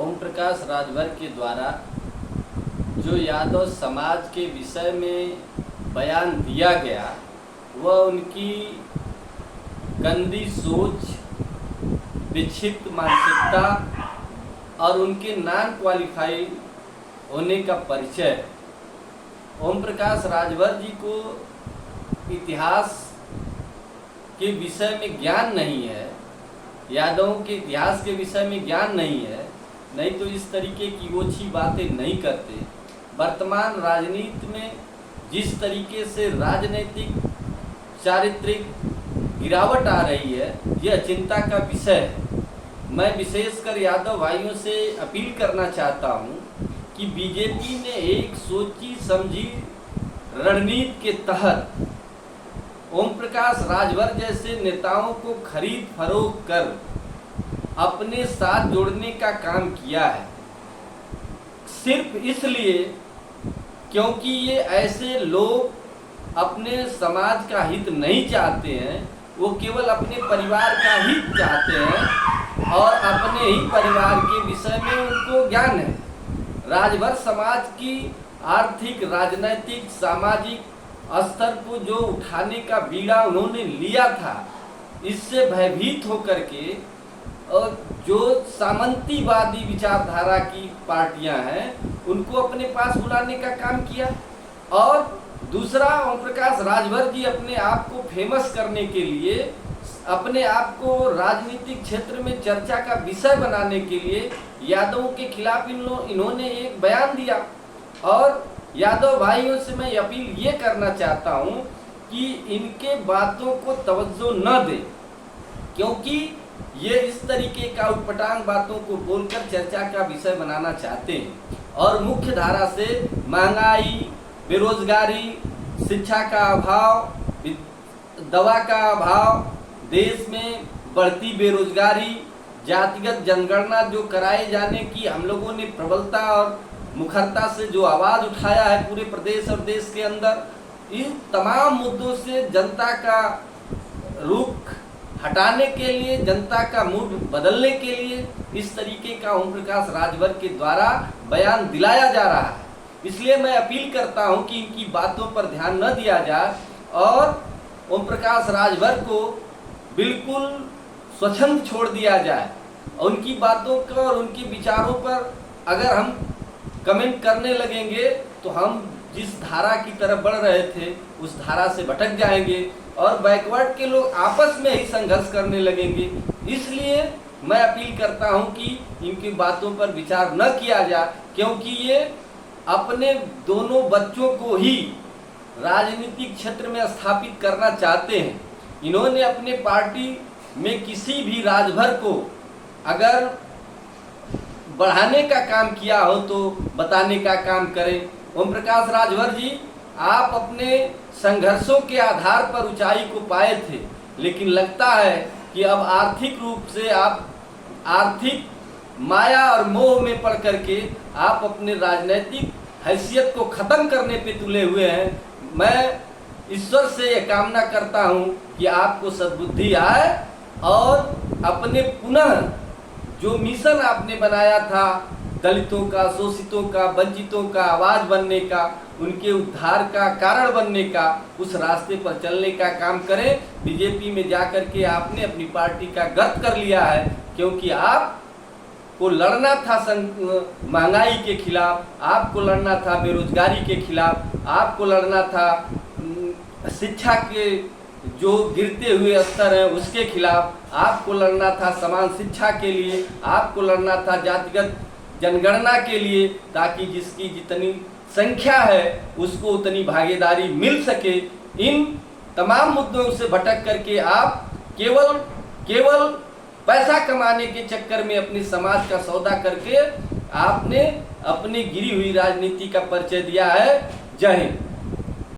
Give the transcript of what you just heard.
ओम प्रकाश राजभर के द्वारा जो यादव समाज के विषय में बयान दिया गया वह उनकी गंदी सोच, विक्षिप्त मानसिकता और उनके नॉन क्वालिफाई होने का परिचय। ओम प्रकाश राजभर जी को इतिहास के विषय में ज्ञान नहीं है, यादवों के इतिहास के विषय में ज्ञान नहीं है, नहीं तो इस तरीके की ओछी बातें नहीं करते। वर्तमान राजनीति में जिस तरीके से राजनीतिक चारित्रिक गिरावट आ रही है, यह चिंता का विषय है। मैं विशेषकर यादव भाइयों से अपील करना चाहता हूं कि बीजेपी ने एक सोची समझी रणनीति के तहत ओम प्रकाश राजभर जैसे नेताओं को खरीद फरोख्त कर अपने साथ जोड़ने का काम किया है, सिर्फ इसलिए क्योंकि ये ऐसे लोग अपने समाज का हित नहीं चाहते हैं, वो केवल अपने परिवार का हित चाहते हैं और अपने ही परिवार के विषय में उनको ज्ञान है। राजभर समाज की आर्थिक, राजनैतिक, सामाजिक स्तर को जो उठाने का बीड़ा उन्होंने लिया था, इससे भयभीत होकर के और जो सामंतीवादी विचारधारा की पार्टियां हैं उनको अपने पास बुलाने का काम किया। और दूसरा, ओम प्रकाश राजभर जी अपने आप को फेमस करने के लिए, अपने आप को राजनीतिक क्षेत्र में चर्चा का विषय बनाने के लिए यादवों के खिलाफ इन्होंने एक बयान दिया। और यादव भाइयों से मैं अपील ये करना चाहता हूँ कि इनके बातों को तवज्जो न दें, क्योंकि ये इस तरीके का उटपटांग बातों को बोलकर चर्चा का विषय बनाना चाहते हैं और मुख्य धारा से महंगाई, बेरोजगारी, शिक्षा का अभाव, दवा का अभाव, देश में बढ़ती बेरोजगारी, जातिगत जनगणना जो कराए जाने की हम लोगों ने प्रबलता और मुखरता से जो आवाज उठाया है पूरे प्रदेश और देश के अंदर, इन तमाम मुद्दों से जनता का रुख हटाने के लिए, जनता का मूड बदलने के लिए इस तरीके का ओम प्रकाश राजभर के द्वारा बयान दिलाया जा रहा है। इसलिए मैं अपील करता हूं कि इनकी बातों पर ध्यान न दिया जाए और ओम प्रकाश राजभर को बिल्कुल स्वच्छंद छोड़ दिया जाए। उनकी बातों पर और उनके विचारों पर अगर हम कमेंट करने लगेंगे तो हम जिस धारा की तरफ बढ़ रहे थे उस धारा से भटक जाएंगे और बैकवर्ड के लोग आपस में ही संघर्ष करने लगेंगे। इसलिए मैं अपील करता हूं कि इनकी बातों पर विचार न किया जाए, क्योंकि ये अपने दोनों बच्चों को ही राजनीतिक क्षेत्र में स्थापित करना चाहते हैं। इन्होंने अपने पार्टी में किसी भी राजभर को अगर बढ़ाने का काम किया हो तो बताने का काम करें। ओम प्रकाश राजभर जी, आप अपने संघर्षों के आधार पर ऊंचाई को पाए थे, लेकिन लगता है कि अब आर्थिक रूप से आप आर्थिक माया और मोह में पड़ करके आप अपने राजनीतिक हैसियत को खत्म करने पे तुले हुए हैं। मैं ईश्वर से यह कामना करता हूं कि आपको सद्बुद्धि आए और अपने पुनः जो मिशन आपने बनाया था दलितों का, शोषितों का, वंचितों का आवाज बनने का, उनके उद्धार का कारण बनने का, उस रास्ते पर चलने का काम करें। बीजेपी में जाकर के आपने अपनी पार्टी का गर्त कर लिया है, क्योंकि आपको लड़ना था महंगाई के खिलाफ, आपको लड़ना था बेरोजगारी के खिलाफ, आपको लड़ना था शिक्षा के जो गिरते हुए स्तर है उसके खिलाफ, आपको लड़ना था समान शिक्षा के लिए, आपको लड़ना था जातिगत जनगणना के लिए, ताकि जिसकी जितनी संख्या है उसको उतनी भागीदारी मिल सके। इन तमाम मुद्दों से भटक करके आप केवल पैसा कमाने के चक्कर में अपने समाज का सौदा करके आपने अपनी गिरी हुई राजनीति का परिचय दिया है। जय हिंद।